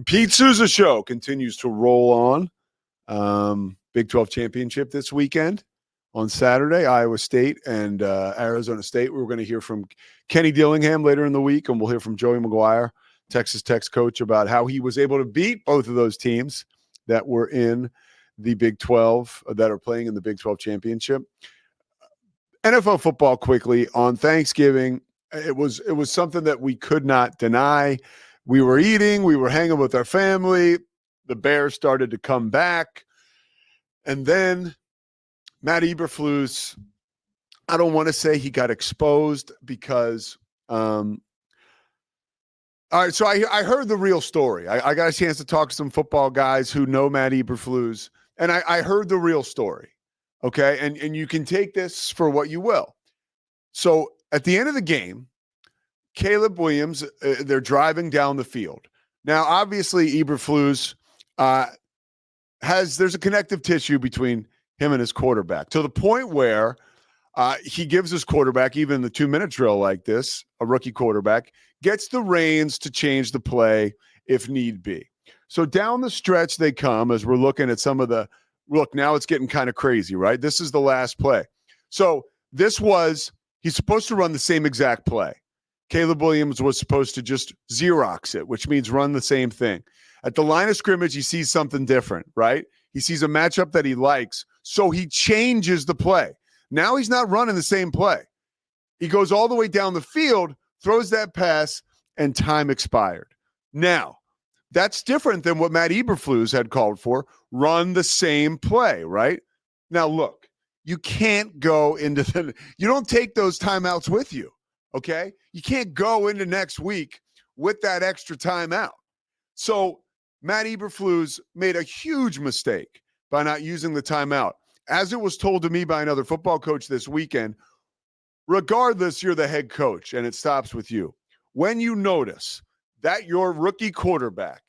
Pete Sousa Show continues to roll on. Big 12 championship this weekend on Saturday, Iowa State and Arizona State. We're going to hear from Kenny Dillingham later in the week, and we'll hear from Joey McGuire, Texas Tech's coach, about how he was able to beat both of those teams that were in the Big 12, that are playing in the Big 12 championship. NFL football quickly on Thanksgiving. It was something that we could not deny. We were eating, we were hanging with our family. The Bears started to come back. And then Matt Eberflus, I don't want to say he got exposed because all right, so I heard the real story. I got a chance to talk to some football guys who know Matt Eberflus, and I heard the real story, okay? And you can take this for what you will. So at the end of the game, Caleb Williams, they're driving down the field. Now, obviously, Eberflus there's a connective tissue between him and his quarterback to the point where he gives his quarterback, even in the 2-minute drill like this, a rookie quarterback, gets the reins to change the play if need be. So down the stretch they come as we're looking at some of the – look, now it's getting kind of crazy, right? This is the last play. So he's supposed to run the same exact play. Caleb Williams was supposed to just Xerox it, which means run the same thing. At the line of scrimmage, he sees something different, right? He sees a matchup that he likes, so he changes the play. Now he's not running the same play. He goes all the way down the field, throws that pass, and time expired. Now, that's different than what Matt Eberflus had called for, run the same play, right? Now, look, you can't go into you don't take those timeouts with you, okay? You can't go into next week with that extra timeout. So Matt Eberflus made a huge mistake by not using the timeout. As it was told to me by another football coach this weekend, regardless, you're the head coach, and it stops with you. When you notice that your rookie quarterback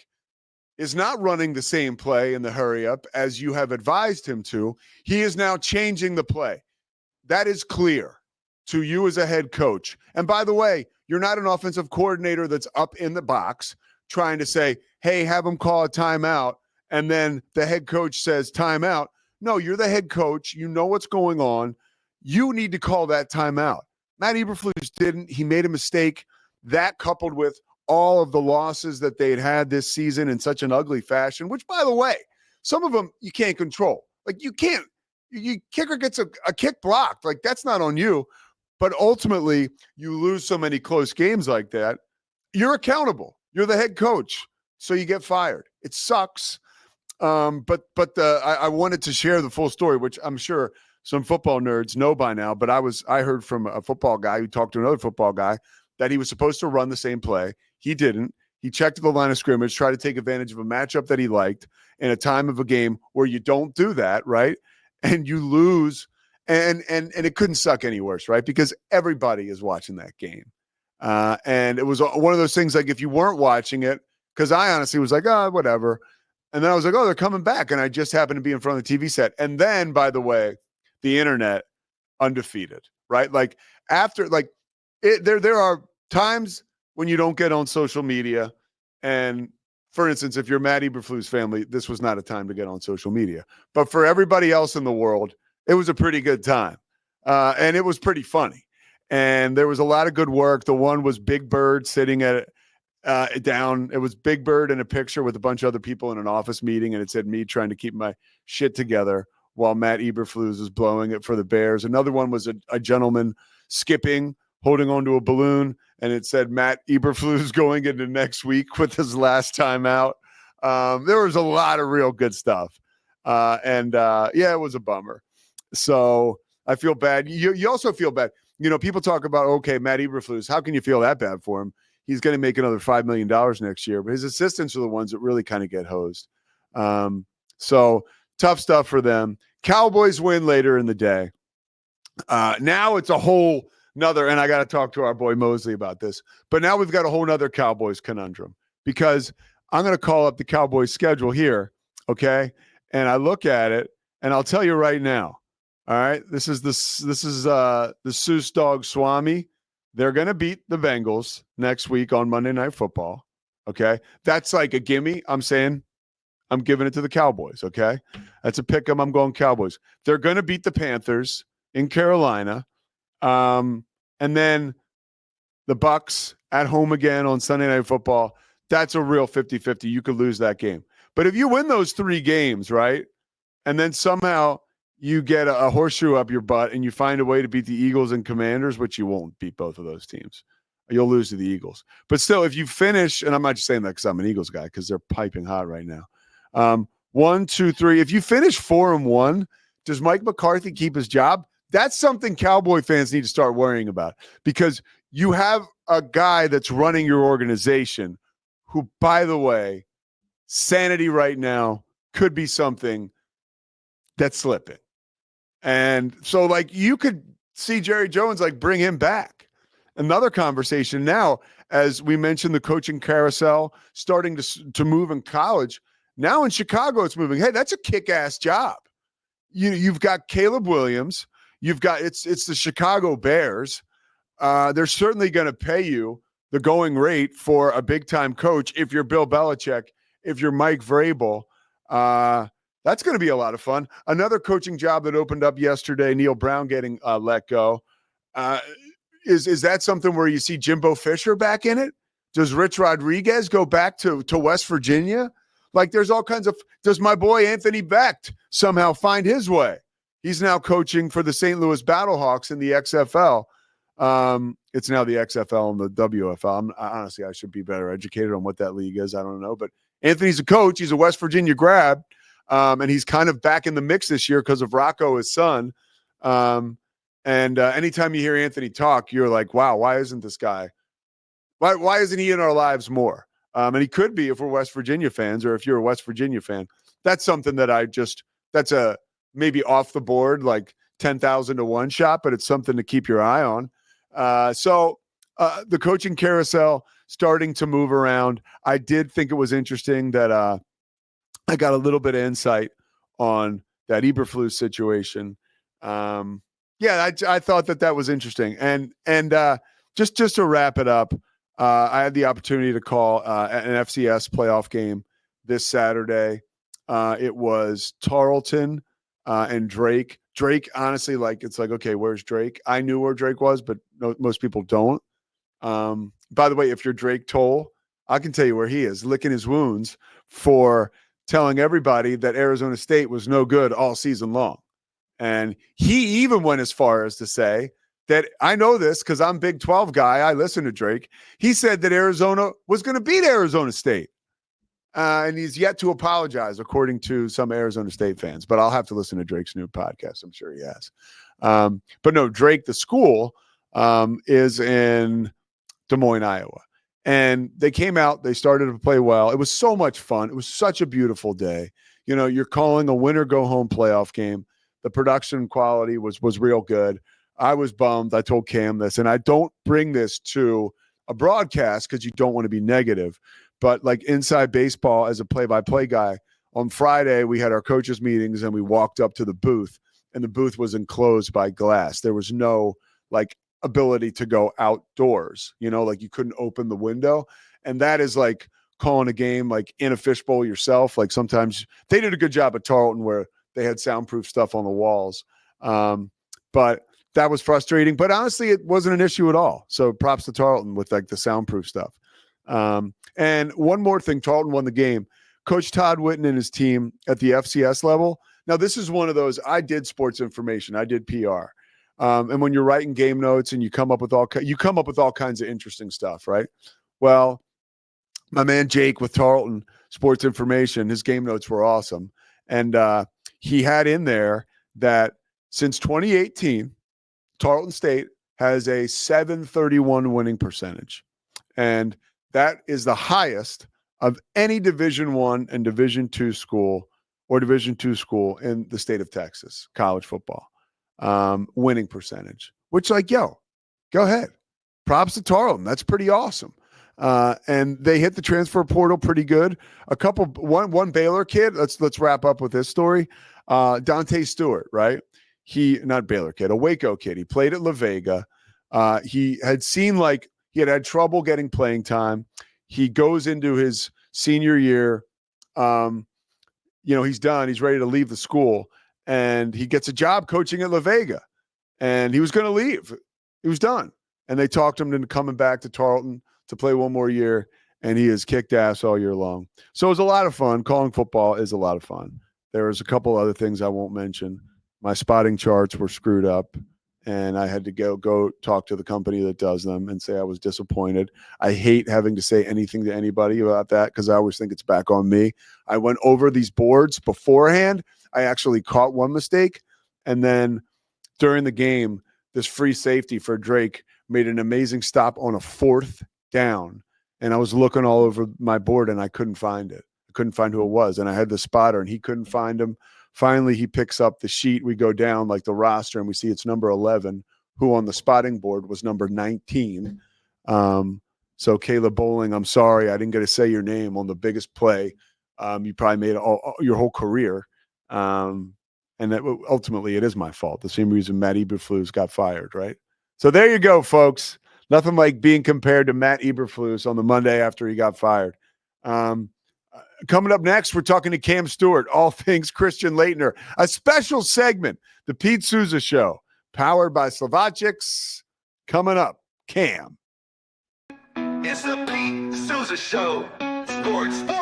is not running the same play in the hurry up as you have advised him to, he is now changing the play. That is clear to you as a head coach. And by the way, you're not an offensive coordinator that's up in the box trying to say, hey, have him call a timeout, and then the head coach says timeout. No, you're the head coach. You know what's going on. You need to call that timeout. Matt Eberflus didn't. He made a mistake. That coupled with all of the losses that they'd had this season in such an ugly fashion, which, by the way, some of them you can't control. Like, you can't. Your kicker gets a kick blocked. Like, that's not on you. But ultimately, you lose so many close games like that, you're accountable. You're the head coach, so you get fired. It sucks. But I wanted to share the full story, which I'm sure some football nerds know by now. But I heard from a football guy who talked to another football guy that he was supposed to run the same play. He didn't. He checked the line of scrimmage, tried to take advantage of a matchup that he liked in a time of a game where you don't do that, right? And you lose. And it couldn't suck any worse, right? Because everybody is watching that game. And it was one of those things, like, if you weren't watching it, because I honestly was like, oh, whatever. And then I was like, oh, they're coming back. And I just happened to be in front of the TV set. And then, by the way, the internet, undefeated, right? Like, after, like, there are times when you don't get on social media. And, for instance, if you're Matt Eberflus family, this was not a time to get on social media. But for everybody else in the world, it was a pretty good time. And it was pretty funny. And there was a lot of good work. The one was Big Bird sitting at down. It was Big Bird in a picture with a bunch of other people in an office meeting, and it said me trying to keep my shit together while Matt Eberflus was blowing it for the Bears. Another one was a gentleman skipping, holding onto a balloon, and it said Matt Eberflus going into next week with his last time out. There was a lot of real good stuff. Yeah, it was a bummer. So I feel bad. You also feel bad. You know, people talk about, okay, Matt Eberflus, how can you feel that bad for him? He's going to make another $5 million next year, but his assistants are the ones that really kind of get hosed. So tough stuff for them. Cowboys win later in the day. Now it's a whole nother, and I got to talk to our boy Mosley about this, but now we've got a whole nother Cowboys conundrum, because I'm going to call up the Cowboys schedule here, okay? And I look at it, and I'll tell you right now, all right, this is the Seuss Dog Swami. They're going to beat the Bengals next week on Monday Night Football. Okay. That's like a gimme. I'm saying I'm giving it to the Cowboys. Okay. That's a pick 'em. I'm going Cowboys. They're going to beat the Panthers in Carolina. And then the Bucks at home again on Sunday Night Football. That's a real 50-50. You could lose that game. But if you win those 3 games, right, and then somehow you get a horseshoe up your butt and you find a way to beat the Eagles and Commanders, which you won't beat both of those teams. You'll lose to the Eagles. But still, if you finish, and I'm not just saying that because I'm an Eagles guy, because they're piping hot right now. 1, 2, 3. If you finish 4-1, does Mike McCarthy keep his job? That's something Cowboy fans need to start worrying about, because you have a guy that's running your organization who, by the way, sanity right now could be something that's slipping. And so, like, you could see Jerry Jones, like, bring him back. Another conversation now, as we mentioned, the coaching carousel starting to move in college. Now in Chicago, it's moving. Hey, that's a kick-ass job. You've got Caleb Williams. You've got it's the Chicago Bears. They're certainly going to pay you the going rate for a big-time coach if you're Bill Belichick, if you're Mike Vrabel. That's going to be a lot of fun. Another coaching job that opened up yesterday, Neil Brown getting let go. Is that something where you see Jimbo Fisher back in it? Does Rich Rodriguez go back to West Virginia? Like, there's all kinds of – does my boy Anthony Becht somehow find his way? He's now coaching for the St. Louis Battlehawks in the XFL. It's now the XFL and the WFL. Honestly, I should be better educated on what that league is. I don't know. But Anthony's a coach. He's a West Virginia grad. And he's kind of back in the mix this year because of Rocco, his son. And anytime you hear Anthony talk, you're like, wow, why isn't this guy? Why isn't he in our lives more? And he could be if we're West Virginia fans, or if you're a West Virginia fan. That's something that that's a maybe off the board, like 10,000 to 1 shot, but it's something to keep your eye on. So the coaching carousel starting to move around. I did think it was interesting that I got a little bit of insight on that Eberflus situation. I thought that was interesting. And just to wrap it up, I had the opportunity to call an FCS playoff game this Saturday. It was Tarleton and Drake. Drake, honestly, it's like, okay, where's Drake? I knew where Drake was, but most people don't. By the way, if you're Drake Toll, I can tell you where he is, licking his wounds for telling everybody that Arizona State was no good all season long. And he even went as far as to say that, I know this because I'm Big 12 guy. I listen to Drake. He said that Arizona was going to beat Arizona State. And he's yet to apologize, according to some Arizona State fans. But I'll have to listen to Drake's new podcast. I'm sure he has. But no, Drake, the school, is in Des Moines, Iowa. And they came out. They started to play well. It was so much fun. It was such a beautiful day. You know, you're calling a winner-go-home playoff game. The production quality was real good. I was bummed. I told Cam this, and I don't bring this to a broadcast because you don't want to be negative. But like inside baseball, as a play-by-play guy, on Friday we had our coaches meetings and we walked up to the booth, and the booth was enclosed by glass. There was no ability to go outdoors. You know, you couldn't open the window, and that is like calling a game in a fishbowl yourself. Sometimes they did a good job at Tarleton where they had soundproof stuff on the walls. But that was frustrating. But honestly, it wasn't an issue at all. So props to Tarleton with the soundproof stuff. And one more thing, Tarleton won the game. Coach Todd Whitten and his team at the FCS level. Now, this is one of those, I did sports information. I did PR. And when you're writing game notes and you come up with all kinds of interesting stuff, right? Well, my man Jake with Tarleton Sports Information, his game notes were awesome. And he had in there that since 2018, Tarleton State has a 731 winning percentage. And that is the highest of any Division I and Division II school or Division II school in the state of Texas, college football, winning percentage, which go ahead. Props to Tarleton. That's pretty awesome. And they hit the transfer portal pretty good. One Baylor kid. Let's wrap up with this story. Dante Stewart, right? Not Baylor kid, a Waco kid. He played at La Vega. He had seen he had trouble getting playing time. he goes into his senior year. He's done. He's ready to leave the school, and he gets a job coaching at La Vega. And he was going to leave. He was done. And they talked him into coming back to Tarleton to play one more year, and he has kicked ass all year long. So it was a lot of fun. Calling football is a lot of fun. There was a couple other things I won't mention. My spotting charts were screwed up, and I had to go talk to the company that does them and say I was disappointed. I hate having to say anything to anybody about that because I always think it's back on me. I went over these boards beforehand. I actually caught one mistake, and then during the game, this free safety for Drake made an amazing stop on a 4th down, and I was looking all over my board, and I couldn't find it. I couldn't find who it was, and I had the spotter, and he couldn't find him. Finally, he picks up the sheet. We go down like the roster, and we see it's number 11, who on the spotting board was number 19. So Caleb Bowling, I'm sorry, I didn't get to say your name on the biggest play you probably made your whole career. And that ultimately it is my fault. The same reason Matt Eberflus got fired, right? So there you go, folks. Nothing like being compared to Matt Eberflus on the Monday after he got fired. Coming up next, we're talking to Cam Stewart, all things Christian Laettner, a special segment, the Pete Sousa Show, powered by Slovakics. Coming up, Cam. It's the Pete Sousa Show. Sports.